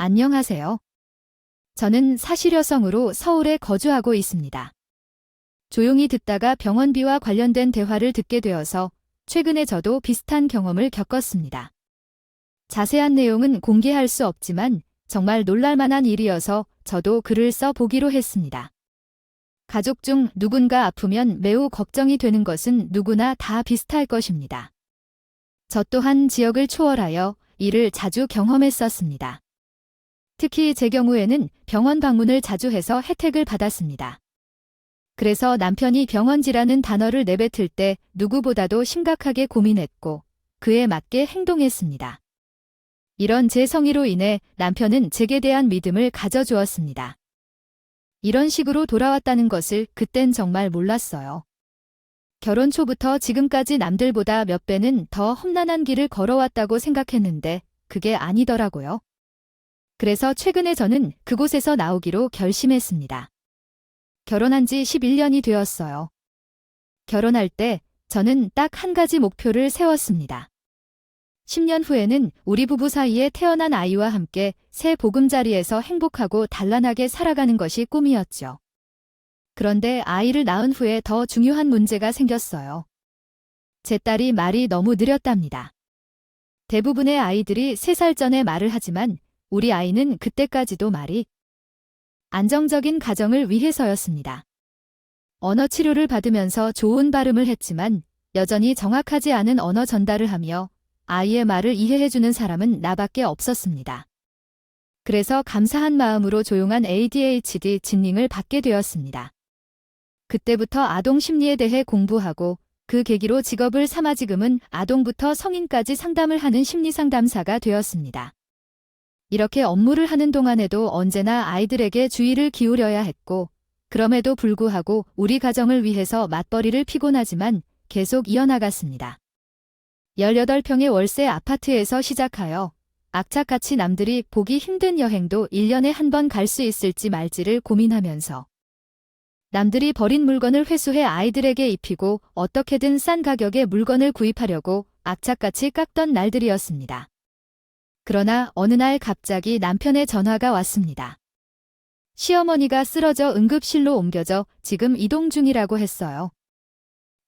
안녕하세요. 저는 사실여성으로 서울에 거주하고 있습니다. 조용히 듣다가 병원비와 관련된 대화를 듣게 되어서 최근에 저도 비슷한 경험을 겪었습니다. 자세한 내용은 공개할 수 없지만 정말 놀랄만한 일이어서 저도 글을 써보기로 했습니다. 가족 중 누군가 아프면 매우 걱정이 되는 것은 누구나 다 비슷할 것입니다. 저 또한 지역을 초월하여 이를 자주 경험했었습니다. 특히 제 경우에는 병원 방문을 자주 해서 혜택을 받았습니다. 그래서 남편이 병원지라는 단어를 내뱉을 때 누구보다도 심각하게 고민했고 그에 맞게 행동했습니다. 이런 제 성의로 인해 남편은 제게 대한 믿음을 가져주었습니다. 이런 식으로 돌아왔다는 것을 그땐 정말 몰랐어요. 결혼 초부터 지금까지 남들보다 몇 배는 더 험난한 길을 걸어왔다고 생각했는데 그게 아니더라고요. 그래서 최근에 저는 그곳에서 나오기로 결심했습니다. 결혼한 지 11년이 되었어요. 결혼할 때 저는 딱 한 가지 목표를 세웠습니다. 10년 후에는 우리 부부 사이에 태어난 아이와 함께 새 보금자리에서 행복하고 단란하게 살아가는 것이 꿈이었죠. 그런데 아이를 낳은 후에 더 중요한 문제가 생겼어요. 제 딸이 말이 너무 느렸답니다. 대부분의 아이들이 3살 전에 말을 하지만 우리 아이는 그때까지도 말이 안정적인 가정을 위해서였습니다. 언어 치료를 받으면서 좋은 발음을 했지만 여전히 정확하지 않은 언어 전달을 하며 아이의 말을 이해해주는 사람은 나밖에 없었습니다. 그래서 감사한 마음으로 조용한 ADHD 진링을 받게 되었습니다. 그때부터 아동 심리에 대해 공부하고 그 계기로 직업을 삼아 지금은 아동부터 성인까지 상담을 하는 심리상담사가 되었습니다. 이렇게 업무를 하는 동안에도 언제나 아이들에게 주의를 기울여야 했고 그럼에도 불구하고 우리 가정을 위해서 맞벌이를 피곤하지만 계속 이어나갔습니다. 18평의 월세 아파트에서 시작하여 악착같이 남들이 보기 힘든 여행도 1년에 한 번 갈 수 있을지 말지를 고민하면서 남들이 버린 물건을 회수해 아이들에게 입히고 어떻게든 싼 가격에 물건을 구입하려고 악착같이 깎던 날들이었습니다. 그러나 어느 날 갑자기 남편의 전화가 왔습니다. 시어머니가 쓰러져 응급실로 옮겨져 지금 이동 중이라고 했어요.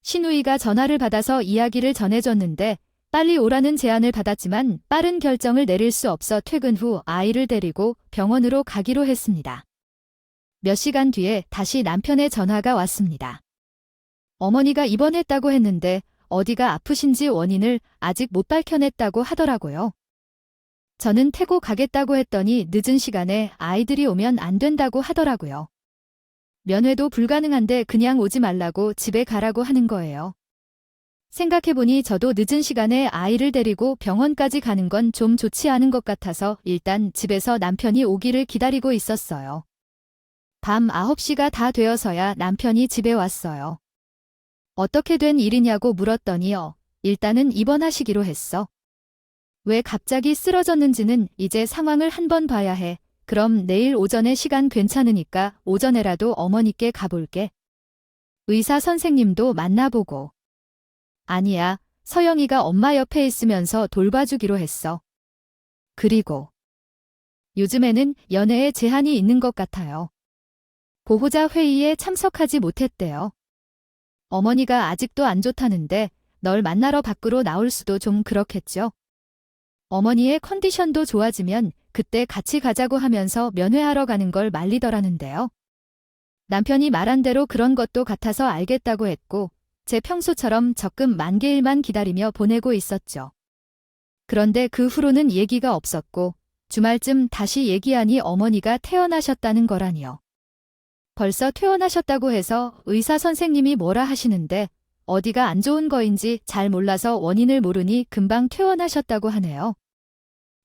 시누이가 전화를 받아서 이야기를 전해줬는데 빨리 오라는 제안을 받았지만 빠른 결정을 내릴 수 없어 퇴근 후 아이를 데리고 병원으로 가기로 했습니다. 몇 시간 뒤에 다시 남편의 전화가 왔습니다. 어머니가 입원했다고 했는데 어디가 아프신지 원인을 아직 못 밝혀냈다고 하더라고요. 저는 태고 가겠다고 했더니 늦은 시간에 아이들이 오면 안 된다고 하더라고요. 면회도 불가능한데 그냥 오지 말라고 집에 가라고 하는 거예요. 생각해보니 저도 늦은 시간에 아이를 데리고 병원까지 가는 건 좀 좋지 않은 것 같아서 일단 집에서 남편이 오기를 기다리고 있었어요. 밤 9시가 다 되어서야 남편이 집에 왔어요. 어떻게 된 일이냐고 물었더니요. 일단은 입원하시기로 했어. 왜 갑자기 쓰러졌는지는 이제 상황을 한번 봐야 해. 그럼 내일 오전에 시간 괜찮으니까 오전에라도 어머니께 가볼게. 의사 선생님도 만나보고. 아니야, 서영이가 엄마 옆에 있으면서 돌봐주기로 했어. 그리고 요즘에는 연애에 제한이 있는 것 같아요. 보호자 회의에 참석하지 못했대요. 어머니가 아직도 안 좋다는데 널 만나러 밖으로 나올 수도 좀 그렇겠죠. 어머니의 컨디션도 좋아지면 그때 같이 가자고 하면서 면회하러 가는 걸 말리더라는데요. 남편이 말한 대로 그런 것도 같아서 알겠다고 했고 제 평소처럼 적금 만기일만 기다리며 보내고 있었죠. 그런데 그 후로는 얘기가 없었고 주말쯤 다시 얘기하니 어머니가 퇴원하셨다는 거라니요. 벌써 퇴원하셨다고 해서 의사 선생님이 뭐라 하시는데 어디가 안 좋은 거인지 잘 몰라서 원인을 모르니 금방 퇴원하셨다고 하네요.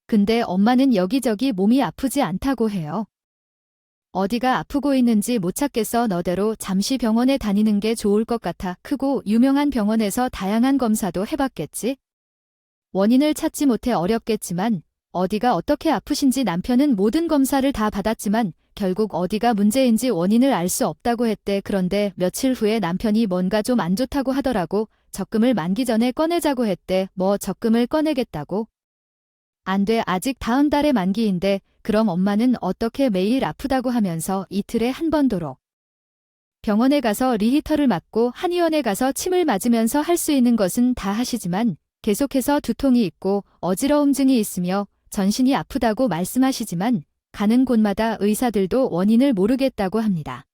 근데 엄마는 여기저기 몸이 아프지 않다고 해요. 어디가 아프고 있는지 못 찾겠어 너대로 잠시 병원에 다니는 게 좋을 것 같아. 크고 유명한 병원에서 다양한 검사도 해봤겠지? 원인을 찾지 못해 어렵겠지만 어디가 어떻게 아프신지 남편은 모든 검사를 다 받았지만 결국 어디가 문제인지 원인을 알 수 없다고 했대. 그런데 며칠 후에 남편이 뭔가 좀 안 좋다고 하더라고. 적금을 만기 전에 꺼내자고 했대. 뭐 적금을 꺼내겠다고? 안 돼. 아직 다음 달에 만기인데 그럼 엄마는 어떻게 매일 아프다고 하면서 이틀에 한 번도록 병원에 가서 리히터를 맞고 한의원에 가서 침을 맞으면서 할 수 있는 것은 다 하시지만 계속해서 두통이 있고 어지러움증이 있으며 전신이 아프다고 말씀하시지만 가는 곳마다 의사들도 원인을 모르겠다고 합니다.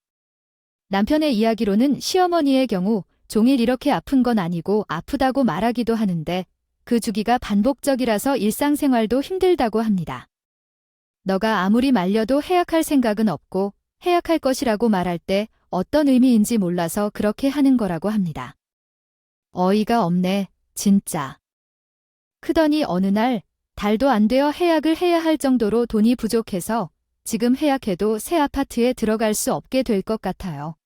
남편의 이야기로는 시어머니의 경우 종일 이렇게 아픈 건 아니고 아프다고 말하기도 하는데 그 주기가 반복적이라서 일상생활도 힘들다고 합니다. 너가 아무리 말려도 해약할 생각은 없고 해약할 것이라고 말할 때 어떤 의미인지 몰라서 그렇게 하는 거라고 합니다. 어이가 없네, 진짜. 크더니 어느 날 달도 안 되어 해약을 해야 할 정도로 돈이 부족해서 지금 해약해도 새 아파트에 들어갈 수 없게 될 것 같아요.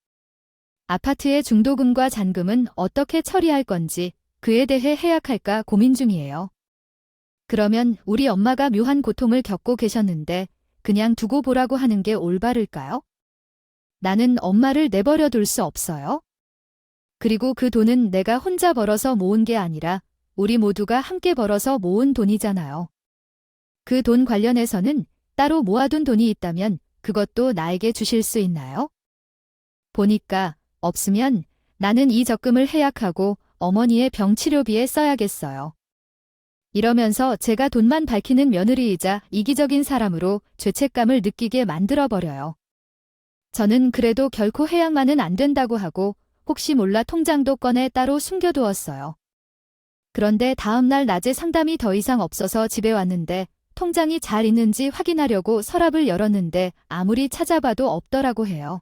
아파트의 중도금과 잔금은 어떻게 처리할 건지 그에 대해 해약할까 고민 중이에요. 그러면 우리 엄마가 묘한 고통을 겪고 계셨는데 그냥 두고 보라고 하는 게 올바를까요? 나는 엄마를 내버려 둘 수 없어요. 그리고 그 돈은 내가 혼자 벌어서 모은 게 아니라 우리 모두가 함께 벌어서 모은 돈이잖아요. 그 돈 관련해서는 따로 모아둔 돈이 있다면 그것도 나에게 주실 수 있나요? 보니까 없으면 나는 이 적금을 해약하고 어머니의 병치료비에 써야겠어요. 이러면서 제가 돈만 밝히는 며느리이자 이기적인 사람으로 죄책감을 느끼게 만들어버려요. 저는 그래도 결코 해약만은 안 된다고 하고 혹시 몰라 통장도 꺼내 따로 숨겨두었어요. 그런데 다음 날 낮에 상담이 더 이상 없어서 집에 왔는데 통장이 잘 있는지 확인하려고 서랍을 열었는데 아무리 찾아봐도 없더라고 해요.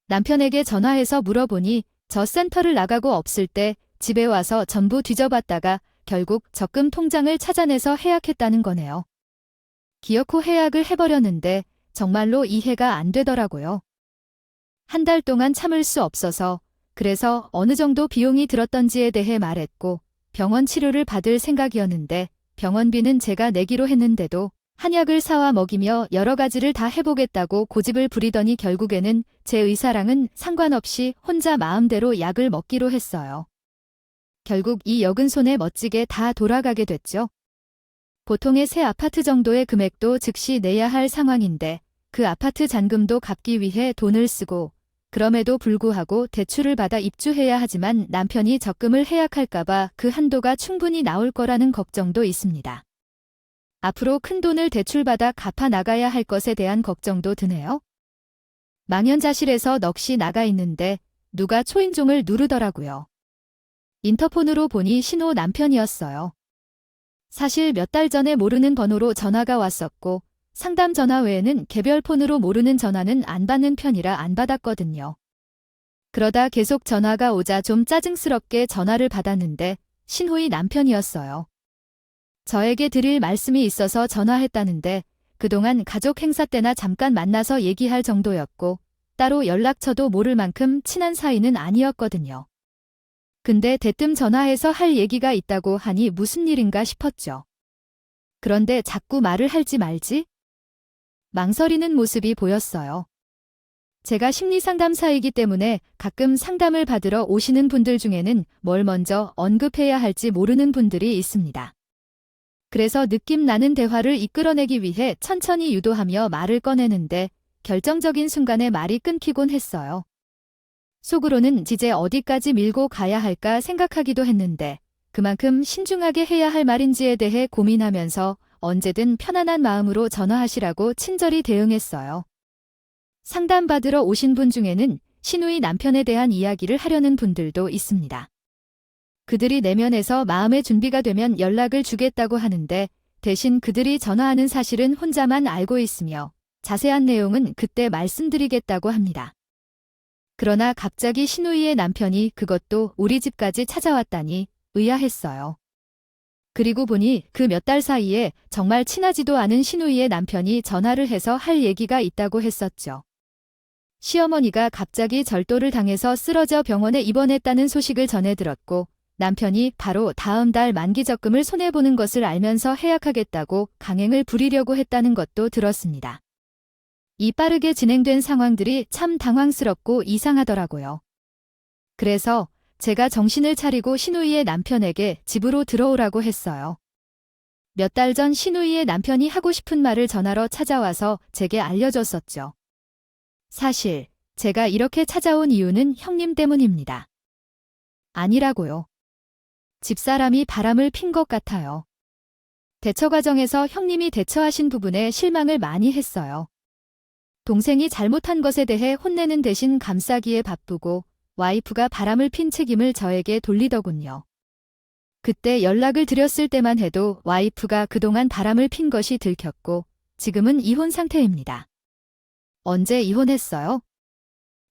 남편에게 전화해서 물어보니 저 센터를 나가고 없을 때 집에 와서 전부 뒤져봤다가 결국 적금 통장을 찾아내서 해약했다는 거네요. 기어코 해약을 해버렸는데 정말로 이해가 안 되더라고요. 한 달 동안 참을 수 없어서 그래서 어느 정도 비용이 들었던지에 대해 말했고 병원 치료를 받을 생각이었는데 병원비는 제가 내기로 했는데도 한약을 사와 먹이며 여러 가지를 다 해보겠다고 고집을 부리더니 결국에는 제 의사랑은 상관없이 혼자 마음대로 약을 먹기로 했어요. 결국 이 역은 손에 멋지게 다 돌아가게 됐죠. 보통의 새 아파트 정도의 금액도 즉시 내야 할 상황인데 그 아파트 잔금도 갚기 위해 돈을 쓰고 그럼에도 불구하고 대출을 받아 입주해야 하지만 남편이 적금을 해약할까봐 그 한도가 충분히 나올 거라는 걱정도 있습니다. 앞으로 큰 돈을 대출받아 갚아 나가야 할 것에 대한 걱정도 드네요. 망연자실해서 넋이 나가 있는데 누가 초인종을 누르더라고요. 인터폰으로 보니 신호 남편이었어요. 사실 몇 달 전에 모르는 번호로 전화가 왔었고 상담 전화 외에는 개별 폰으로 모르는 전화는 안 받는 편이라 안 받았거든요. 그러다 계속 전화가 오자 좀 짜증스럽게 전화를 받았는데 신호의 남편이었어요. 저에게 드릴 말씀이 있어서 전화했다는데 그동안 가족 행사 때나 잠깐 만나서 얘기할 정도였고 따로 연락처도 모를 만큼 친한 사이는 아니었거든요. 근데 대뜸 전화해서 할 얘기가 있다고 하니 무슨 일인가 싶었죠. 그런데 자꾸 말을 할지 말지? 망설이는 모습이 보였어요. 제가 심리상담사이기 때문에 가끔 상담을 받으러 오시는 분들 중에는 뭘 먼저 언급해야 할지 모르는 분들이 있습니다. 그래서 느낌 나는 대화를 이끌어내기 위해 천천히 유도하며 말을 꺼내는데 결정적인 순간에 말이 끊기곤 했어요. 속으로는 이제 어디까지 밀고 가야 할까 생각하기도 했는데 그만큼 신중하게 해야 할 말인지에 대해 고민하면서 언제든 편안한 마음으로 전화하시라고 친절히 대응했어요. 상담받으러 오신 분 중에는 신우의 남편에 대한 이야기를 하려는 분들도 있습니다. 그들이 내면에서 마음의 준비가 되면 연락을 주겠다고 하는데 대신 그들이 전화하는 사실은 혼자만 알고 있으며 자세한 내용은 그때 말씀드리겠다고 합니다. 그러나 갑자기 신우이의 남편이 그것도 우리 집까지 찾아왔다니 의아했어요. 그리고 보니 그 몇 달 사이에 정말 친하지도 않은 신우이의 남편이 전화를 해서 할 얘기가 있다고 했었죠. 시어머니가 갑자기 절도를 당해서 쓰러져 병원에 입원했다는 소식을 전해 들었고 남편이 바로 다음 달 만기 적금을 손해보는 것을 알면서 해약하겠다고 강행을 부리려고 했다는 것도 들었습니다. 이 빠르게 진행된 상황들이 참 당황스럽고 이상하더라고요. 그래서 제가 정신을 차리고 신우이의 남편에게 집으로 들어오라고 했어요. 몇 달 전 신우이의 남편이 하고 싶은 말을 전하러 찾아와서 제게 알려줬었죠. 사실 제가 이렇게 찾아온 이유는 형님 때문입니다. 아니라고요. 집사람이 바람을 핀 것 같아요. 대처 과정에서 형님이 대처하신 부분에 실망을 많이 했어요. 동생이 잘못한 것에 대해 혼내는 대신 감싸기에 바쁘고 와이프가 바람을 핀 책임을 저에게 돌리더군요. 그때 연락을 드렸을 때만 해도 와이프가 그동안 바람을 핀 것이 들켰고 지금은 이혼 상태입니다. 언제 이혼했어요?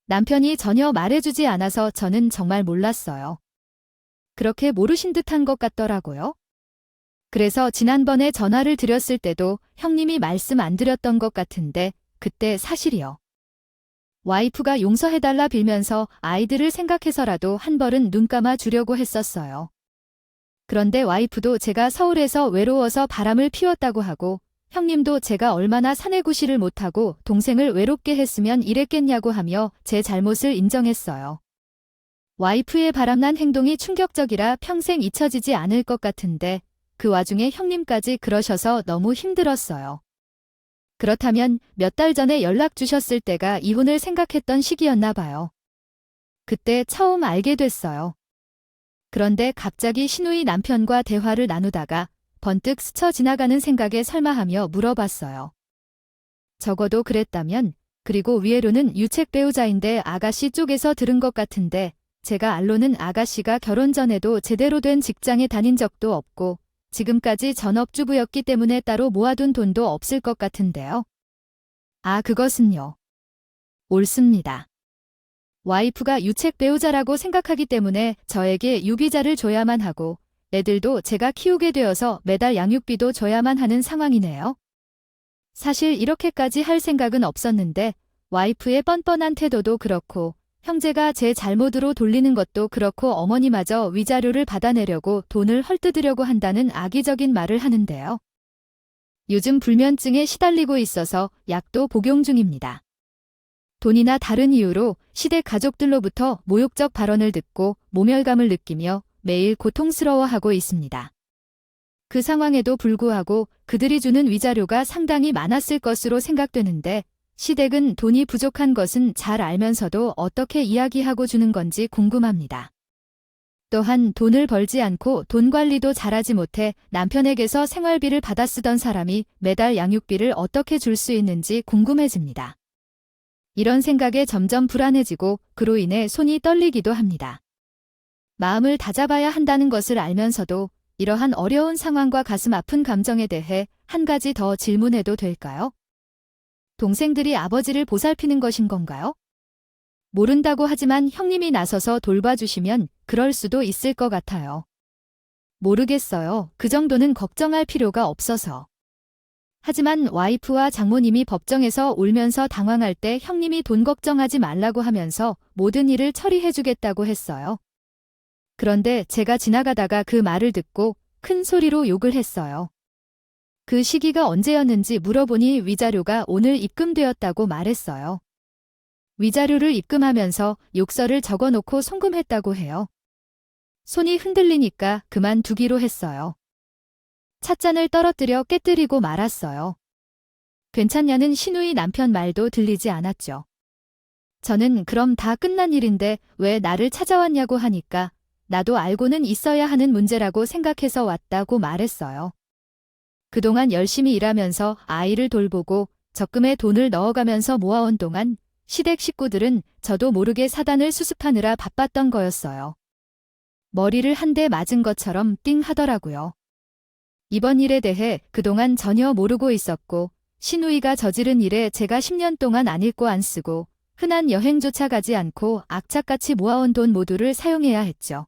남편이 전혀 말해주지 않아서 저는 정말 몰랐어요. 그렇게 모르신 듯한 것 같더라고요. 그래서 지난번에 전화를 드렸을 때도 형님이 말씀 안 드렸던 것 같은데 그때 사실이요. 와이프가 용서해달라 빌면서 아이들을 생각해서라도 한 벌은 눈 감아 주려고 했었어요. 그런데 와이프도 제가 서울에서 외로워서 바람을 피웠다고 하고 형님도 제가 얼마나 사내구실을 못하고 동생을 외롭게 했으면 이랬겠냐고 하며 제 잘못을 인정했어요. 와이프의 바람난 행동이 충격적이라 평생 잊혀지지 않을 것 같은데 그 와중에 형님까지 그러셔서 너무 힘들었어요. 그렇다면 몇 달 전에 연락 주셨을 때가 이혼을 생각했던 시기였나 봐요. 그때 처음 알게 됐어요. 그런데 갑자기 신우이 남편과 대화를 나누다가 번뜩 스쳐 지나가는 생각에 설마하며 물어봤어요. 적어도 그랬다면, 그리고 위에로는 유책 배우자인데 아가씨 쪽에서 들은 것 같은데 제가 알로는 아가씨가 결혼 전에도 제대로 된 직장에 다닌 적도 없고 지금까지 전업주부였기 때문에 따로 모아둔 돈도 없을 것 같은데요. 아, 그것은요. 옳습니다. 와이프가 유책 배우자라고 생각하기 때문에 저에게 유비자를 줘야만 하고 애들도 제가 키우게 되어서 매달 양육비도 줘야만 하는 상황이네요. 사실 이렇게까지 할 생각은 없었는데 와이프의 뻔뻔한 태도도 그렇고 형제가 제 잘못으로 돌리는 것도 그렇고 어머니마저 위자료를 받아내려고 돈을 헐뜯으려고 한다는 악의적인 말을 하는데요. 요즘 불면증에 시달리고 있어서 약도 복용 중입니다. 돈이나 다른 이유로 시댁 가족들로부터 모욕적 발언을 듣고 모멸감을 느끼며 매일 고통스러워하고 있습니다. 그 상황에도 불구하고 그들이 주는 위자료가 상당히 많았을 것으로 생각되는데 시댁은 돈이 부족한 것은 잘 알면서도 어떻게 이야기하고 주는 건지 궁금합니다. 또한 돈을 벌지 않고 돈 관리도 잘하지 못해 남편에게서 생활비를 받아 쓰던 사람이 매달 양육비를 어떻게 줄 수 있는지 궁금해집니다. 이런 생각에 점점 불안해지고 그로 인해 손이 떨리기도 합니다. 마음을 다잡아야 한다는 것을 알면서도 이러한 어려운 상황과 가슴 아픈 감정에 대해 한 가지 더 질문해도 될까요? 동생들이 아버지를 보살피는 것인 건가요? 모른다고 하지만 형님이 나서서 돌봐주시면 그럴 수도 있을 것 같아요. 모르겠어요. 그 정도는 걱정할 필요가 없어서. 하지만 와이프와 장모님이 법정에서 울면서 당황할 때 형님이 돈 걱정하지 말라고 하면서 모든 일을 처리해주겠다고 했어요. 그런데 제가 지나가다가 그 말을 듣고 큰 소리로 욕을 했어요. 그 시기가 언제였는지 물어보니 위자료가 오늘 입금되었다고 말했어요. 위자료를 입금하면서 욕설을 적어놓고 송금했다고 해요. 손이 흔들리니까 그만두기로 했어요. 찻잔을 떨어뜨려 깨뜨리고 말았어요. 괜찮냐는 신우이 남편 말도 들리지 않았죠. 저는 그럼 다 끝난 일인데 왜 나를 찾아왔냐고 하니까 나도 알고는 있어야 하는 문제라고 생각해서 왔다고 말했어요. 그동안 열심히 일하면서 아이를 돌보고 적금에 돈을 넣어가면서 모아온 동안 시댁 식구들은 저도 모르게 사단을 수습하느라 바빴던 거였어요. 머리를 한 대 맞은 것처럼 띵 하더라고요. 이번 일에 대해 그동안 전혀 모르고 있었고 신우이가 저지른 일에 제가 10년 동안 안 읽고 안 쓰고 흔한 여행조차 가지 않고 악착같이 모아온 돈 모두를 사용해야 했죠.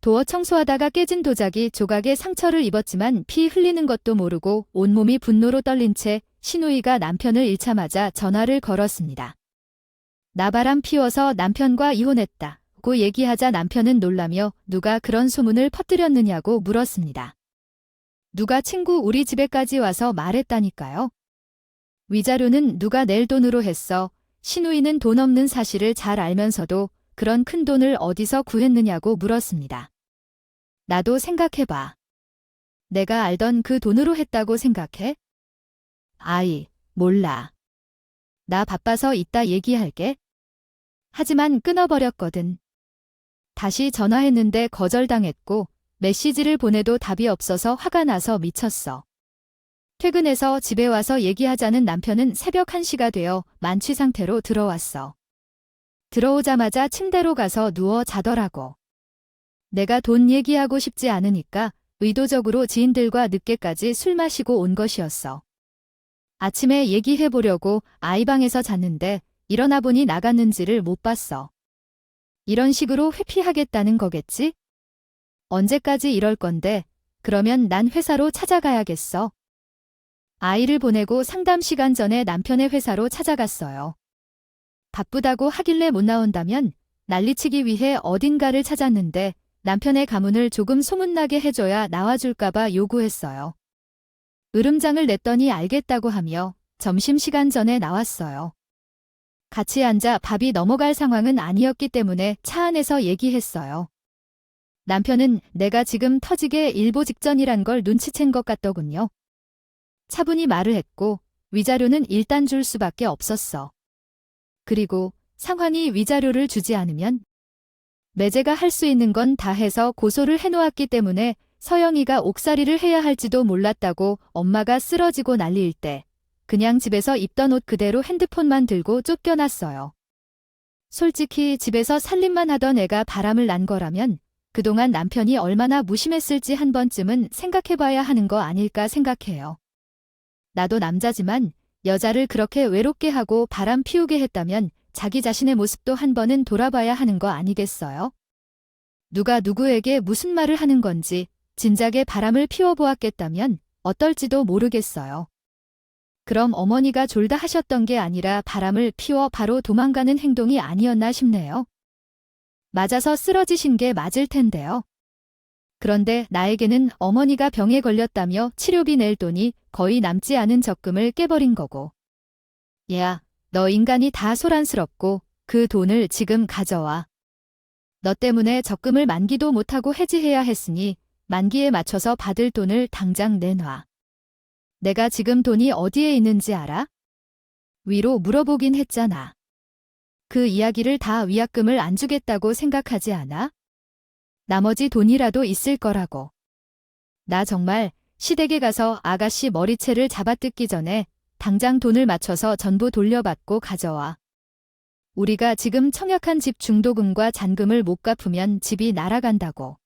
도어 청소하다가 깨진 도자기 조각에 상처를 입었지만 피 흘리는 것도 모르고 온몸이 분노로 떨린 채 신우이가 남편을 잃자마자 전화를 걸었습니다. 나 바람 피워서 남편과 이혼했다고 얘기하자 남편은 놀라며 누가 그런 소문을 퍼뜨렸느냐고 물었습니다. 누가 친구 우리 집에까지 와서 말했다니까요. 위자료는 누가 낼 돈으로 했어. 신우이는 돈 없는 사실을 잘 알면서도 그런 큰 돈을 어디서 구했느냐고 물었습니다. 나도 생각해봐. 내가 알던 그 돈으로 했다고 생각해? 아이, 몰라. 나 바빠서 이따 얘기할게. 하지만 끊어버렸거든. 다시 전화했는데 거절당했고 메시지를 보내도 답이 없어서 화가 나서 미쳤어. 퇴근해서 집에 와서 얘기하자는 남편은 새벽 1시가 되어 만취 상태로 들어왔어. 들어오자마자 침대로 가서 누워 자더라고. 내가 돈 얘기하고 싶지 않으니까 의도적으로 지인들과 늦게까지 술 마시고 온 것이었어. 아침에 얘기해보려고 아이 방에서 잤는데 일어나 보니 나갔는지를 못 봤어. 이런 식으로 회피하겠다는 거겠지? 언제까지 이럴 건데, 그러면 난 회사로 찾아가야겠어. 아이를 보내고 상담 시간 전에 남편의 회사로 찾아갔어요. 바쁘다고 하길래 못 나온다면 난리치기 위해 어딘가를 찾았는데 남편의 가문을 조금 소문나게 해줘야 나와줄까봐 요구했어요. 으름장을 냈더니 알겠다고 하며 점심시간 전에 나왔어요. 같이 앉아 밥이 넘어갈 상황은 아니었기 때문에 차 안에서 얘기했어요. 남편은 내가 지금 터지게 일보 직전이란 걸 눈치챈 것 같더군요. 차분히 말을 했고 위자료는 일단 줄 수밖에 없었어. 그리고 상환이 위자료를 주지 않으면 매제가 할 수 있는 건 다 해서 고소를 해놓았기 때문에 서영이가 옥살이를 해야 할지도 몰랐다고 엄마가 쓰러지고 난리일 때 그냥 집에서 입던 옷 그대로 핸드폰만 들고 쫓겨났어요. 솔직히 집에서 살림만 하던 애가 바람을 난 거라면 그동안 남편이 얼마나 무심했을지 한 번쯤은 생각해봐야 하는 거 아닐까 생각해요. 나도 남자지만 여자를 그렇게 외롭게 하고 바람 피우게 했다면 자기 자신의 모습도 한 번은 돌아봐야 하는 거 아니겠어요? 누가 누구에게 무슨 말을 하는 건지 진작에 바람을 피워보았겠다면 어떨지도 모르겠어요. 그럼 어머니가 졸다 하셨던 게 아니라 바람을 피워 바로 도망가는 행동이 아니었나 싶네요. 맞아서 쓰러지신 게 맞을 텐데요. 그런데 나에게는 어머니가 병에 걸렸다며 치료비 낼 돈이 거의 남지 않은 적금을 깨버린 거고. 야, 너 인간이 다 소란스럽고 그 돈을 지금 가져와. 너 때문에 적금을 만기도 못하고 해지해야 했으니 만기에 맞춰서 받을 돈을 당장 내놔. 내가 지금 돈이 어디에 있는지 알아? 위로 물어보긴 했잖아. 그 이야기를 다 위약금을 안 주겠다고 생각하지 않아? 나머지 돈이라도 있을 거라고. 나 정말 시댁에 가서 아가씨 머리채를 잡아뜯기 전에 당장 돈을 맞춰서 전부 돌려받고 가져와. 우리가 지금 청약한 집 중도금과 잔금을 못 갚으면 집이 날아간다고.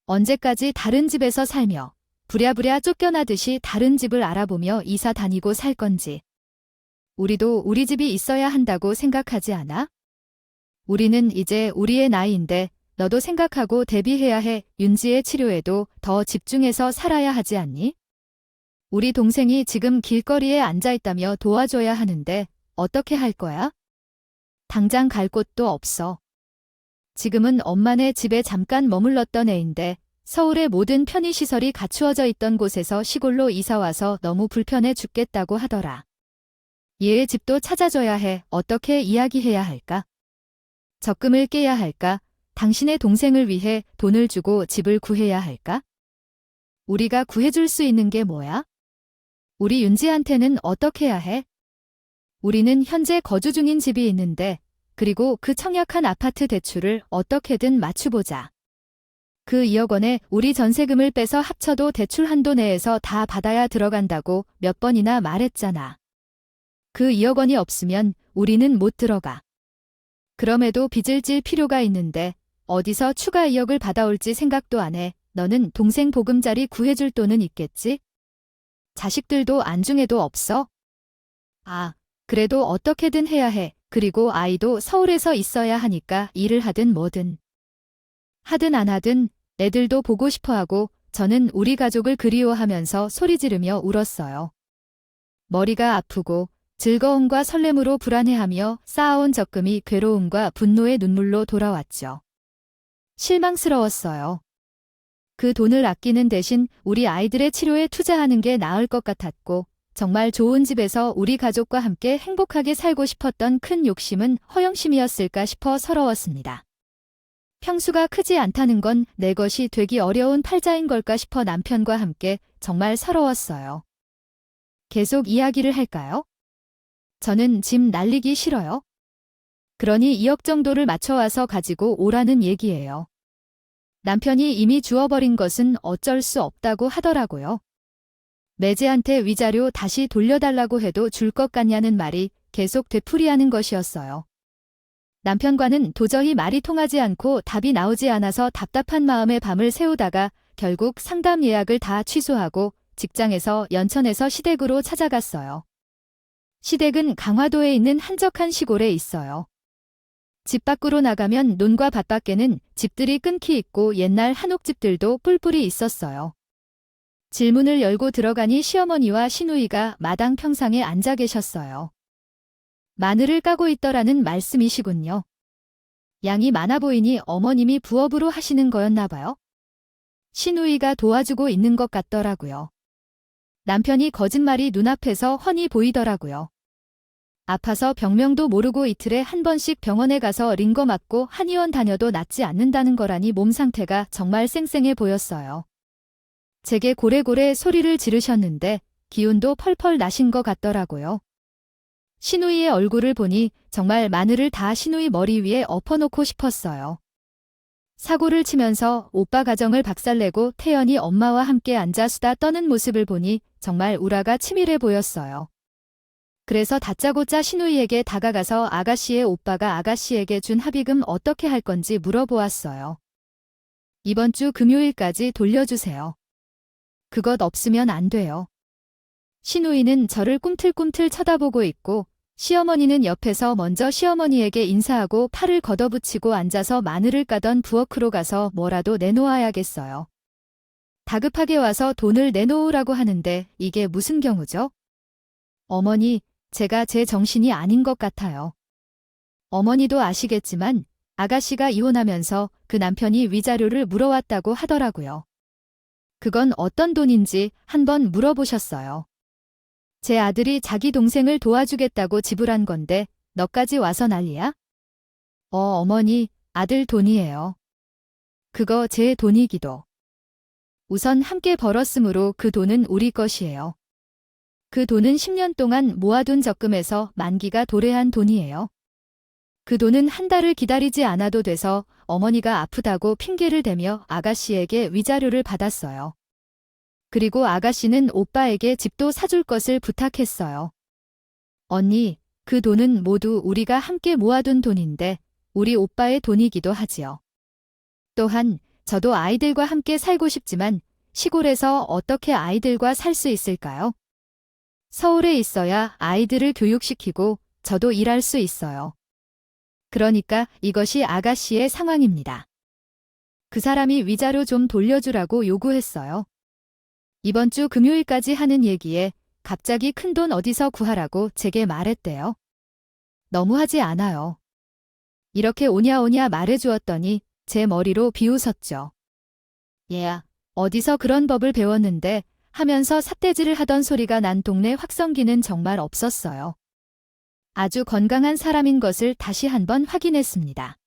언제까지 다른 집에서 살며 부랴부랴 쫓겨나듯이 다른 집을 알아보며 이사 다니고 살 건지. 우리도 우리 집이 있어야 한다고 생각하지 않아? 우리는 이제 우리의 나이인데 너도 생각하고 대비해야 해. 윤지의 치료에도 더 집중해서 살아야 하지 않니? 우리 동생이 지금 길거리에 앉아있다며 도와줘야 하는데 어떻게 할 거야? 당장 갈 곳도 없어. 지금은 엄마네 집에 잠깐 머물렀던 애인데 서울의 모든 편의시설이 갖추어져 있던 곳에서 시골로 이사와서 너무 불편해 죽겠다고 하더라. 얘의 집도 찾아줘야 해. 어떻게 이야기해야 할까? 적금을 깨야 할까? 당신의 동생을 위해 돈을 주고 집을 구해야 할까? 우리가 구해줄 수 있는 게 뭐야? 우리 윤지한테는 어떻게 해야 해? 우리는 현재 거주 중인 집이 있는데 그리고 그 청약한 아파트 대출을 어떻게든 맞추보자. 그 2억 원에 우리 전세금을 빼서 합쳐도 대출 한도 내에서 다 받아야 들어간다고 몇 번이나 말했잖아. 그 2억 원이 없으면 우리는 못 들어가. 그럼에도 빚을 질 필요가 있는데 어디서 추가 2억을 받아올지 생각도 안 해. 너는 동생 보금자리 구해줄 돈은 있겠지? 자식들도 안중에도 없어? 아, 그래도 어떻게든 해야 해. 그리고 아이도 서울에서 있어야 하니까 일을 하든 뭐든. 하든 안 하든 애들도 보고 싶어하고 저는 우리 가족을 그리워하면서 소리 지르며 울었어요. 머리가 아프고 즐거움과 설렘으로 불안해하며 쌓아온 적금이 괴로움과 분노의 눈물로 돌아왔죠. 실망스러웠어요. 그 돈을 아끼는 대신 우리 아이들의 치료에 투자하는 게 나을 것 같았고 정말 좋은 집에서 우리 가족과 함께 행복하게 살고 싶었던 큰 욕심은 허영심이었을까 싶어 서러웠습니다. 평수가 크지 않다는 건 내 것이 되기 어려운 팔자인 걸까 싶어 남편과 함께 정말 서러웠어요. 계속 이야기를 할까요? 저는 집 날리기 싫어요. 그러니 2억 정도를 맞춰와서 가지고 오라는 얘기예요. 남편이 이미 주워버린 것은 어쩔 수 없다고 하더라고요. 매제한테 위자료 다시 돌려달라고 해도 줄 것 같냐는 말이 계속 되풀이하는 것이었어요. 남편과는 도저히 말이 통하지 않고 답이 나오지 않아서 답답한 마음에 밤을 새우다가 결국 상담 예약을 다 취소하고 직장에서 연천에서 시댁으로 찾아갔어요. 시댁은 강화도에 있는 한적한 시골에 있어요. 집 밖으로 나가면 논과 밭밖에는 집들이 끊기 있고 옛날 한옥집들도 뿔뿔이 있었어요. 질문을 열고 들어가니 시어머니와 시누이가 마당 평상에 앉아 계셨어요. 마늘을 까고 있더라는 말씀이시군요. 양이 많아 보이니 어머님이 부업으로 하시는 거였나 봐요. 시누이가 도와주고 있는 것 같더라고요. 남편이 거짓말이 눈앞에서 훤히 보이더라고요. 아파서 병명도 모르고 이틀에 한 번씩 병원에 가서 링거 맞고 한의원 다녀도 낫지 않는다는 거라니 몸 상태가 정말 쌩쌩해 보였어요. 제게 고래고래 소리를 지르셨는데 기운도 펄펄 나신 것 같더라고요. 시누이의 얼굴을 보니 정말 마늘을 다 시누이 머리 위에 엎어놓고 싶었어요. 사고를 치면서 오빠 가정을 박살내고 태연이 엄마와 함께 앉아 수다 떠는 모습을 보니 정말 우라가 치밀해 보였어요. 그래서 다짜고짜 시누이에게 다가가서 아가씨의 오빠가 아가씨에게 준 합의금 어떻게 할 건지 물어보았어요. 이번 주 금요일까지 돌려주세요. 그것 없으면 안 돼요. 시누이는 저를 꿈틀꿈틀 쳐다보고 있고 시어머니는 옆에서 먼저 시어머니에게 인사하고 팔을 걷어붙이고 앉아서 마늘을 까던 부엌으로 가서 뭐라도 내놓아야겠어요. 다급하게 와서 돈을 내놓으라고 하는데 이게 무슨 경우죠? 어머니, 제가 제 정신이 아닌 것 같아요. 어머니도 아시겠지만 아가씨가 이혼하면서 그 남편이 위자료를 물어왔다고 하더라고요. 그건 어떤 돈인지 한번 물어보셨어요. 제 아들이 자기 동생을 도와주겠다고 지불한 건데 너까지 와서 난리야? 어머니, 아들 돈이에요. 그거 제 돈이기도. 우선 함께 벌었으므로 그 돈은 우리 것이에요. 그 돈은 10년 동안 모아둔 적금에서 만기가 도래한 돈이에요. 그 돈은 한 달을 기다리지 않아도 돼서 어머니가 아프다고 핑계를 대며 아가씨에게 위자료를 받았어요. 그리고 아가씨는 오빠에게 집도 사줄 것을 부탁했어요. 언니, 그 돈은 모두 우리가 함께 모아둔 돈인데 우리 오빠의 돈이기도 하지요. 또한 저도 아이들과 함께 살고 싶지만 시골에서 어떻게 아이들과 살 수 있을까요? 서울에 있어야 아이들을 교육시키고 저도 일할 수 있어요. 그러니까 이것이 아가씨의 상황입니다. 그 사람이 위자료 좀 돌려주라고 요구했어요. 이번 주 금요일까지 하는 얘기에 갑자기 큰돈 어디서 구하라고 제게 말했대요. 너무하지 않아요. 이렇게 오냐오냐 말해주었더니 제 머리로 비웃었죠. 얘야, 어디서 그런 법을 배웠는데 하면서 삿대질을 하던 소리가 난 동네 확성기는 정말 없었어요. 아주 건강한 사람인 것을 다시 한번 확인했습니다.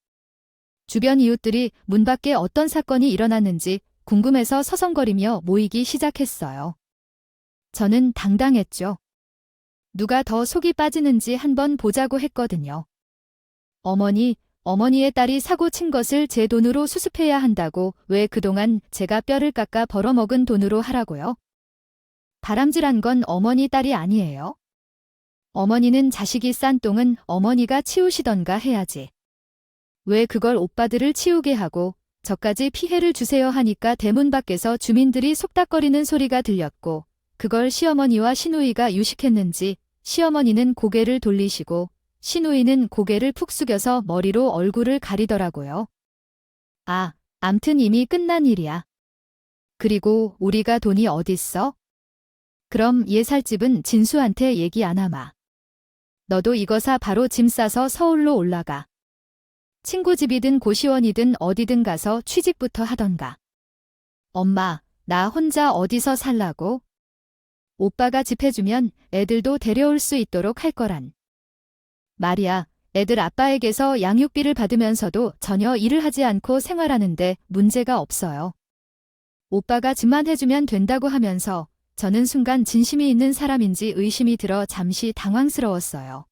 주변 이웃들이 문 밖에 어떤 사건이 일어났는지 궁금해서 서성거리며 모이기 시작했어요. 저는 당당했죠. 누가 더 속이 빠지는지 한번 보자고 했거든요. 어머니의 딸이 사고 친 것을 제 돈으로 수습해야 한다고 왜 그동안 제가 뼈를 깎아 벌어먹은 돈으로 하라고요? 다람질한 건 어머니 딸이 아니에요. 어머니는 자식이 싼 똥은 어머니가 치우시던가 해야지. 왜 그걸 오빠들을 치우게 하고 저까지 피해를 주세요 하니까 대문 밖에서 주민들이 속닥거리는 소리가 들렸고 그걸 시어머니와 시누이가 유식했는지 시어머니는 고개를 돌리시고 시누이는 고개를 푹 숙여서 머리로 얼굴을 가리더라고요. 암튼 이미 끝난 일이야. 그리고 우리가 돈이 어딨어? 그럼 얘 살 집은 진수한테 얘기 안 하마. 너도 이거 사 바로 짐 싸서 서울로 올라가. 친구 집이든 고시원이든 어디든 가서 취직부터 하던가. 엄마, 나 혼자 어디서 살라고? 오빠가 집 해주면 애들도 데려올 수 있도록 할 거란. 말이야, 애들 아빠에게서 양육비를 받으면서도 전혀 일을 하지 않고 생활하는데 문제가 없어요. 오빠가 집만 해주면 된다고 하면서 저는 순간 진심이 있는 사람인지 의심이 들어 잠시 당황스러웠어요.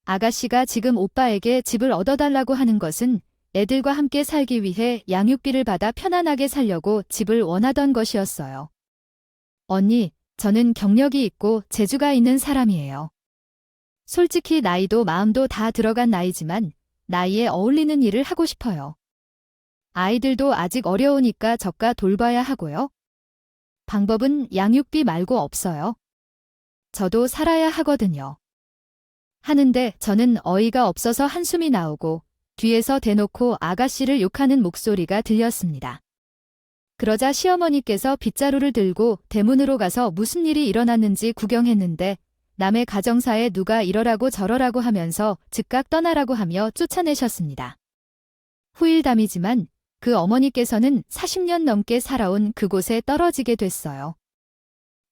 아가씨가 지금 오빠에게 집을 얻어달라고 하는 것은 애들과 함께 살기 위해 양육비를 받아 편안하게 살려고 집을 원하던 것이었어요. 언니, 저는 경력이 있고 재주가 있는 사람이에요. 솔직히 나이도 마음도 다 들어간 나이지만 나이에 어울리는 일을 하고 싶어요. 아이들도 아직 어려우니까 저가 돌봐야 하고요. 방법은 양육비 말고 없어요. 저도 살아야 하거든요. 하는데 저는 어이가 없어서 한숨이 나오고 뒤에서 대놓고 아가씨를 욕하는 목소리가 들렸습니다. 그러자 시어머니께서 빗자루를 들고 대문으로 가서 무슨 일이 일어났는지 구경했는데 남의 가정사에 누가 이러라고 저러라고 하면서 즉각 떠나라고 하며 쫓아내셨습니다. 후일담이지만 그 어머니께서는 40년 넘게 살아온 그곳에 떨어지게 됐어요.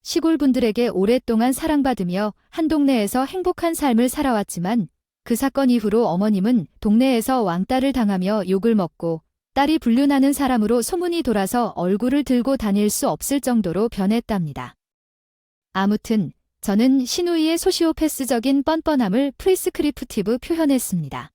시골 분들에게 오랫동안 사랑받으며 한 동네에서 행복한 삶을 살아왔지만 그 사건 이후로 어머님은 동네에서 왕따를 당하며 욕을 먹고 딸이 불륜하는 사람으로 소문이 돌아서 얼굴을 들고 다닐 수 없을 정도로 변했답니다. 아무튼 저는 시누이의 소시오패스적인 뻔뻔함을 프리스크립티브 표현했습니다.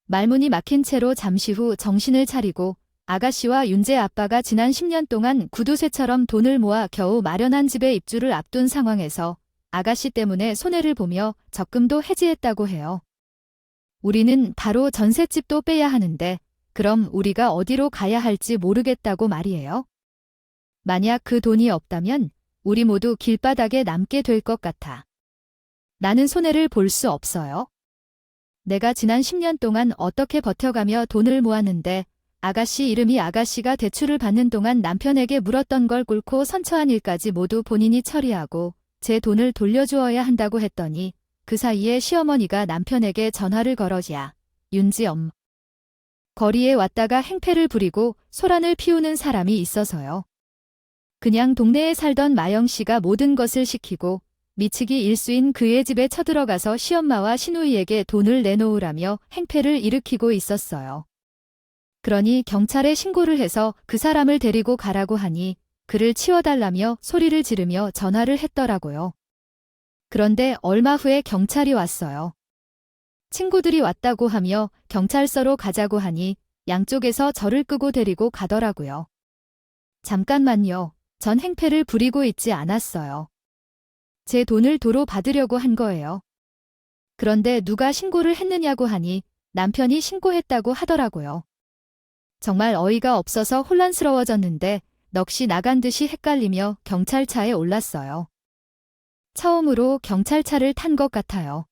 말문이 막힌 채로 잠시 후 정신을 차리고 아가씨와 윤재 아빠가 지난 10년 동안 구두쇠처럼 돈을 모아 겨우 마련한 집에 입주를 앞둔 상황에서 아가씨 때문에 손해를 보며 적금도 해지했다고 해요. 우리는 바로 전셋집도 빼야 하는데 그럼 우리가 어디로 가야 할지 모르겠다고 말이에요. 만약 그 돈이 없다면 우리 모두 길바닥에 남게 될 것 같아. 나는 손해를 볼 수 없어요. 내가 지난 10년 동안 어떻게 버텨가며 돈을 모았는데 아가씨 이름이 아가씨가 대출을 받는 동안 남편에게 물었던 걸 꿇고 선처한 일까지 모두 본인이 처리하고 제 돈을 돌려주어야 한다고 했더니 그 사이에 시어머니가 남편에게 전화를 걸어야 윤지엄 거리에 왔다가 행패를 부리고 소란을 피우는 사람이 있어서요. 그냥 동네에 살던 마영씨가 모든 것을 시키고 미치기 일수인 그의 집에 쳐들어가서 시엄마와 시누이에게 돈을 내놓으라며 행패를 일으키고 있었어요. 그러니 경찰에 신고를 해서 그 사람을 데리고 가라고 하니 그를 치워달라며 소리를 지르며 전화를 했더라고요. 그런데 얼마 후에 경찰이 왔어요. 친구들이 왔다고 하며 경찰서로 가자고 하니 양쪽에서 저를 끄고 데리고 가더라고요. 잠깐만요. 전 행패를 부리고 있지 않았어요. 제 돈을 도로 받으려고 한 거예요. 그런데 누가 신고를 했느냐고 하니 남편이 신고했다고 하더라고요. 정말 어이가 없어서 혼란스러워졌는데 넋이 나간 듯이 헷갈리며 경찰차에 올랐어요. 처음으로 경찰차를 탄 것 같아요.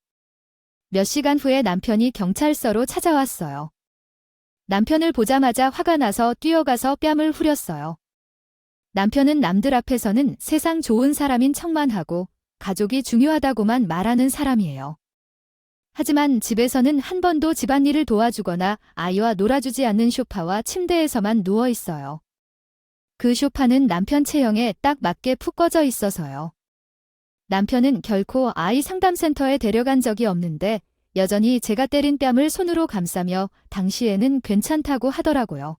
몇 시간 후에 남편이 경찰서로 찾아왔어요. 남편을 보자마자 화가 나서 뛰어가서 뺨을 후렸어요. 남편은 남들 앞에서는 세상 좋은 사람인 척만 하고 가족이 중요하다고만 말하는 사람이에요. 하지만 집에서는 한 번도 집안일을 도와주거나 아이와 놀아주지 않는 소파와 침대에서만 누워 있어요. 그 소파는 남편 체형에 딱 맞게 푹 꺼져 있어서요. 남편은 결코 아이 상담센터에 데려간 적이 없는데 여전히 제가 때린 뺨을 손으로 감싸며 당시에는 괜찮다고 하더라고요.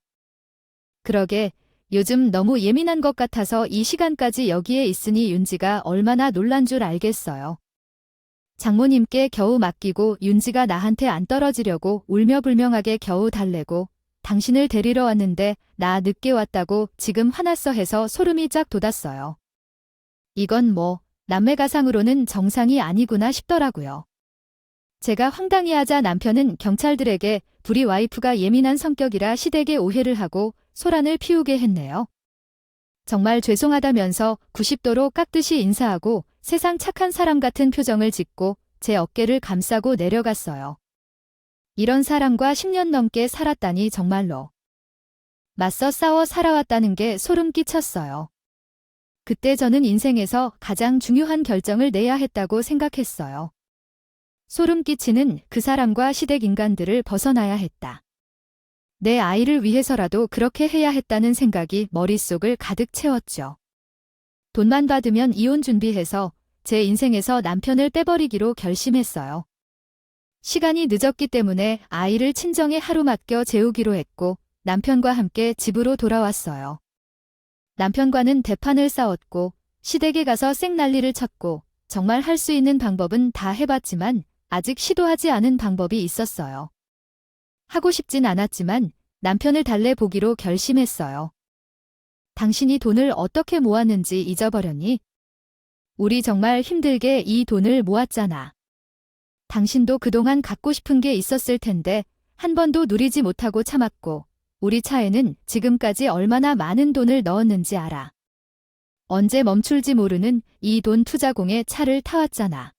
그러게 요즘 너무 예민한 것 같아서 이 시간까지 여기에 있으니 윤지가 얼마나 놀란 줄 알겠어요. 장모님께 겨우 맡기고 윤지가 나한테 안 떨어지려고 울며 불명하게 겨우 달래고 당신을 데리러 왔는데 나 늦게 왔다고 지금 화났어 해서 소름이 쫙 돋았어요. 이건 뭐 남매가상으로는 정상이 아니구나 싶더라고요. 제가 황당해하자 남편은 경찰들에게 불이 와이프가 예민한 성격이라 시댁에 오해를 하고 소란을 피우게 했네요. 정말 죄송하다면서 90도로 깎듯이 인사하고 세상 착한 사람 같은 표정을 짓고 제 어깨를 감싸고 내려갔어요. 이런 사람과 10년 넘게 살았다니 정말로. 맞서 싸워 살아왔다는 게 소름 끼쳤어요. 그때 저는 인생에서 가장 중요한 결정을 내야 했다고 생각했어요. 소름 끼치는 그 사람과 시댁 인간들을 벗어나야 했다. 내 아이를 위해서라도 그렇게 해야 했다는 생각이 머릿속을 가득 채웠죠. 돈만 받으면 이혼 준비해서 제 인생에서 남편을 빼버리기로 결심했어요. 시간이 늦었기 때문에 아이를 친정에 하루 맡겨 재우기로 했고 남편과 함께 집으로 돌아왔어요. 남편과는 대판을 싸웠고 시댁에 가서 쌩난리를 쳤고 정말 할 수 있는 방법은 다 해봤지만 아직 시도하지 않은 방법이 있었어요. 하고 싶진 않았지만 남편을 달래보기로 결심했어요. 당신이 돈을 어떻게 모았는지 잊어버렸니? 우리 정말 힘들게 이 돈을 모았잖아. 당신도 그동안 갖고 싶은 게 있었을 텐데 한 번도 누리지 못하고 참았고 우리 차에는 지금까지 얼마나 많은 돈을 넣었는지 알아. 언제 멈출지 모르는 이 돈 투자공에 차를 타왔잖아.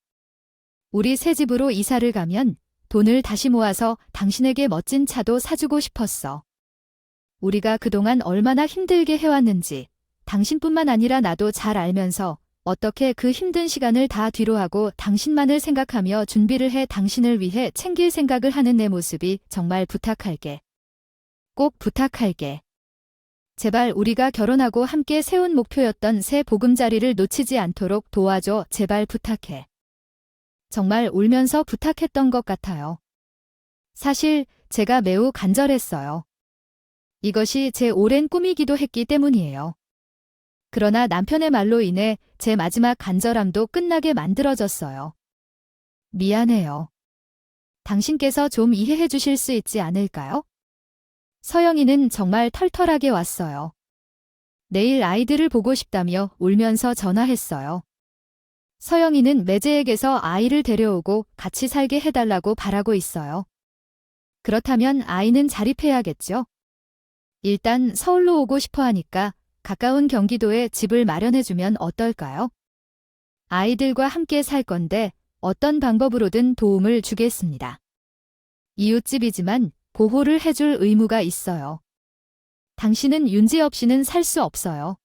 우리 새 집으로 이사를 가면 돈을 다시 모아서 당신에게 멋진 차도 사주고 싶었어. 우리가 그동안 얼마나 힘들게 해왔는지 당신뿐만 아니라 나도 잘 알면서 어떻게 그 힘든 시간을 다 뒤로하고 당신만을 생각하며 준비를 해 당신을 위해 챙길 생각을 하는 내 모습이 정말 부탁할게. 꼭 부탁할게. 제발 우리가 결혼하고 함께 세운 목표였던 새 보금자리를 놓치지 않도록 도와줘. 제발 부탁해. 정말 울면서 부탁했던 것 같아요. 사실 제가 매우 간절했어요. 이것이 제 오랜 꿈이기도 했기 때문이에요. 그러나 남편의 말로 인해 제 마지막 간절함도 끝나게 만들어졌어요. 미안해요. 당신께서 좀 이해해 주실 수 있지 않을까요? 서영이는 정말 털털하게 왔어요. 내일 아이들을 보고 싶다며 울면서 전화했어요. 서영이는 매제에게서 아이를 데려오고 같이 살게 해달라고 바라고 있어요. 그렇다면 아이는 자립해야겠죠? 일단 서울로 오고 싶어 하니까 가까운 경기도에 집을 마련해주면 어떨까요? 아이들과 함께 살 건데 어떤 방법으로든 도움을 주겠습니다. 이웃집이지만 보호를 해줄 의무가 있어요. 당신은 윤지 없이는 살 수 없어요.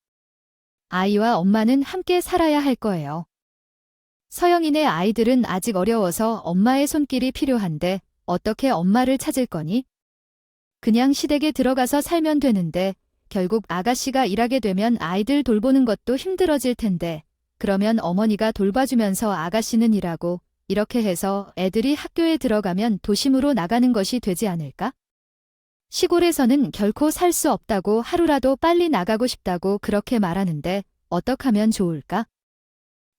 아이와 엄마는 함께 살아야 할 거예요. 서영이네 아이들은 아직 어려워서 엄마의 손길이 필요한데 어떻게 엄마를 찾을 거니? 그냥 시댁에 들어가서 살면 되는데 결국 아가씨가 일하게 되면 아이들 돌보는 것도 힘들어질 텐데 그러면 어머니가 돌봐주면서 아가씨는 일하고 이렇게 해서 애들이 학교에 들어가면 도심으로 나가는 것이 되지 않을까? 시골에서는 결코 살 수 없다고 하루라도 빨리 나가고 싶다고 그렇게 말하는데 어떻게 하면 좋을까?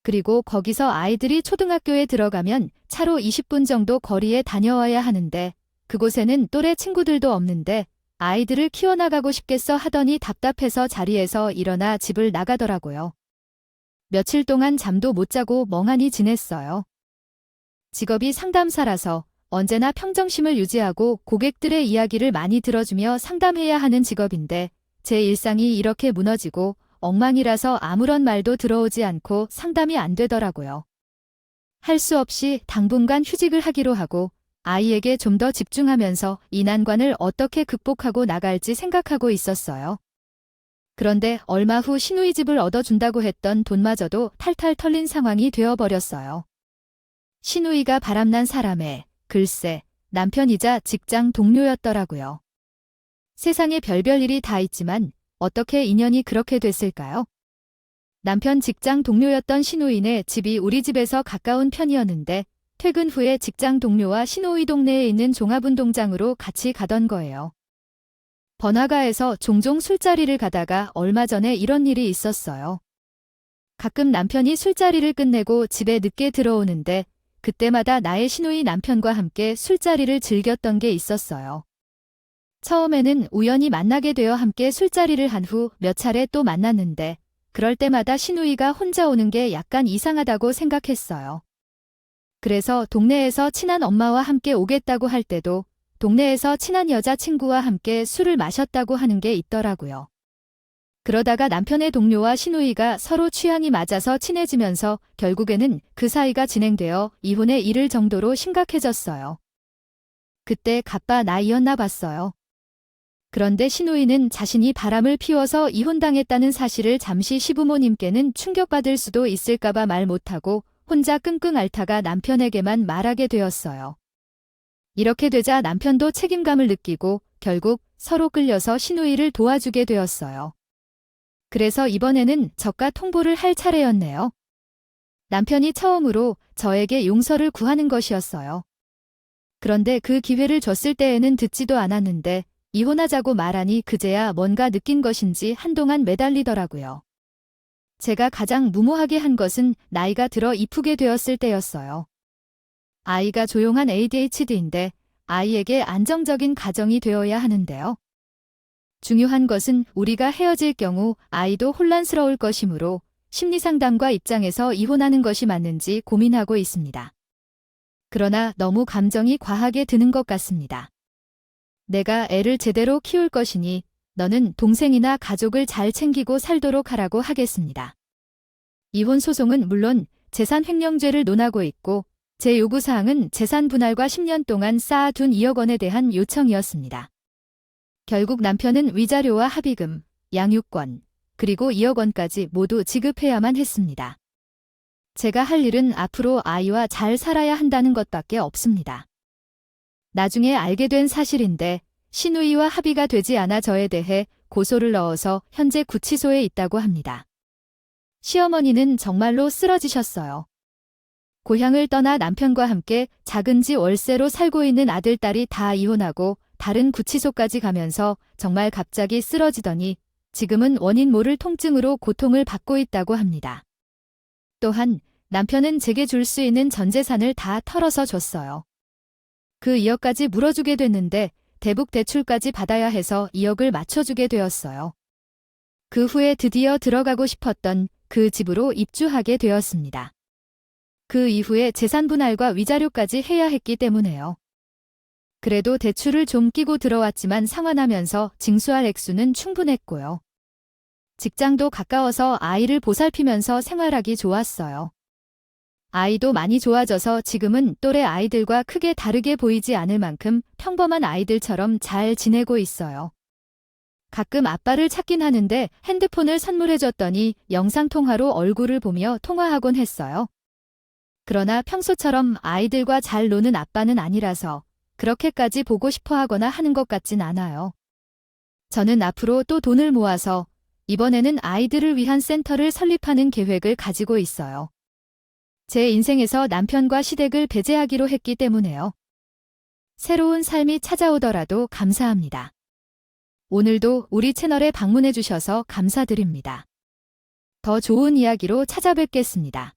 그리고 거기서 아이들이 초등학교에 들어가면 차로 20분 정도 거리에 다녀와야 하는데 그곳에는 또래 친구들도 없는데 아이들을 키워나가고 싶겠어 하더니 답답해서 자리에서 일어나 집을 나가더라고요. 며칠 동안 잠도 못 자고 멍하니 지냈어요. 직업이 상담사라서 언제나 평정심을 유지하고 고객들의 이야기를 많이 들어주며 상담해야 하는 직업인데 제 일상이 이렇게 무너지고 엉망이라서 아무런 말도 들어오지 않고 상담이 안 되더라고요. 할 수 없이 당분간 휴직을 하기로 하고 아이에게 좀 더 집중하면서 이 난관을 어떻게 극복하고 나갈지 생각하고 있었어요. 그런데 얼마 후 시누이 집을 얻어준다고 했던 돈마저도 탈탈 털린 상황이 되어버렸어요. 시누이가 바람난 사람에 글쎄 남편이자 직장 동료였더라고요. 세상에 별별 일이 다 있지만 어떻게 인연이 그렇게 됐을까요? 남편 직장 동료였던 시누이네 집이 우리 집에서 가까운 편이었는데 퇴근 후에 직장 동료와 시누이 동네에 있는 종합운동장으로 같이 가던 거예요. 번화가에서 종종 술자리를 가다가 얼마 전에 이런 일이 있었어요. 가끔 남편이 술자리를 끝내고 집에 늦게 들어오는데 그때마다 나의 시누이 남편과 함께 술자리를 즐겼던 게 있었어요. 처음에는 우연히 만나게 되어 함께 술자리를 한 후 몇 차례 또 만났는데 그럴 때마다 시누이가 혼자 오는 게 약간 이상하다고 생각했어요. 그래서 동네에서 친한 엄마와 함께 오겠다고 할 때도 동네에서 친한 여자친구와 함께 술을 마셨다고 하는 게 있더라고요. 그러다가 남편의 동료와 시누이가 서로 취향이 맞아서 친해지면서 결국에는 그 사이가 진행되어 이혼에 이를 정도로 심각해졌어요. 그때 갑바 나이였나 봤어요. 그런데 시누이는 자신이 바람을 피워서 이혼당했다는 사실을 잠시 시부모님께는 충격받을 수도 있을까봐 말 못하고 혼자 끙끙 앓다가 남편에게만 말하게 되었어요. 이렇게 되자 남편도 책임감을 느끼고 결국 서로 끌려서 시누이를 도와주게 되었어요. 그래서 이번에는 저가 통보를 할 차례였네요. 남편이 처음으로 저에게 용서를 구하는 것이었어요. 그런데 그 기회를 줬을 때에는 듣지도 않았는데 이혼하자고 말하니 그제야 뭔가 느낀 것인지 한동안 매달리더라고요. 제가 가장 무모하게 한 것은 나이가 들어 이쁘게 되었을 때였어요. 아이가 조용한 ADHD인데 아이에게 안정적인 가정이 되어야 하는데요. 중요한 것은 우리가 헤어질 경우 아이도 혼란스러울 것이므로 심리상담가 입장에서 이혼하는 것이 맞는지 고민하고 있습니다. 그러나 너무 감정이 과하게 드는 것 같습니다. 내가 애를 제대로 키울 것이니 너는 동생이나 가족을 잘 챙기고 살도록 하라고 하겠습니다. 이혼 소송은 물론 재산 횡령죄를 논하고 있고 제 요구사항은 재산 분할과 10년 동안 쌓아둔 2억 원에 대한 요청이었습니다. 결국 남편은 위자료와 합의금, 양육권, 그리고 2억 원까지 모두 지급해야만 했습니다. 제가 할 일은 앞으로 아이와 잘 살아야 한다는 것밖에 없습니다. 나중에 알게 된 사실인데 시누이와 합의가 되지 않아 저에 대해 고소를 넣어서 현재 구치소에 있다고 합니다. 시어머니는 정말로 쓰러지셨어요. 고향을 떠나 남편과 함께 작은 집 월세로 살고 있는 아들, 딸이 다 이혼하고 다른 구치소까지 가면서 정말 갑자기 쓰러지더니 지금은 원인 모를 통증으로 고통을 받고 있다고 합니다. 또한 남편은 제게 줄 수 있는 전 재산을 다 털어서 줬어요. 그 2억까지 물어주게 됐는데 대북 대출까지 받아야 해서 2억을 맞춰주게 되었어요. 그 후에 드디어 들어가고 싶었던 그 집으로 입주하게 되었습니다. 그 이후에 재산 분할과 위자료까지 해야 했기 때문에요. 그래도 대출을 좀 끼고 들어왔지만 상환하면서 징수할 액수는 충분했고요. 직장도 가까워서 아이를 보살피면서 생활하기 좋았어요. 아이도 많이 좋아져서 지금은 또래 아이들과 크게 다르게 보이지 않을 만큼 평범한 아이들처럼 잘 지내고 있어요. 가끔 아빠를 찾긴 하는데 핸드폰을 선물해줬더니 영상통화로 얼굴을 보며 통화하곤 했어요. 그러나 평소처럼 아이들과 잘 노는 아빠는 아니라서 그렇게까지 보고 싶어 하거나 하는 것 같진 않아요. 저는 앞으로 또 돈을 모아서 이번에는 아이들을 위한 센터를 설립하는 계획을 가지고 있어요. 제 인생에서 남편과 시댁을 배제하기로 했기 때문에요. 새로운 삶이 찾아오더라도 감사합니다. 오늘도 우리 채널에 방문해 주셔서 감사드립니다. 더 좋은 이야기로 찾아뵙겠습니다.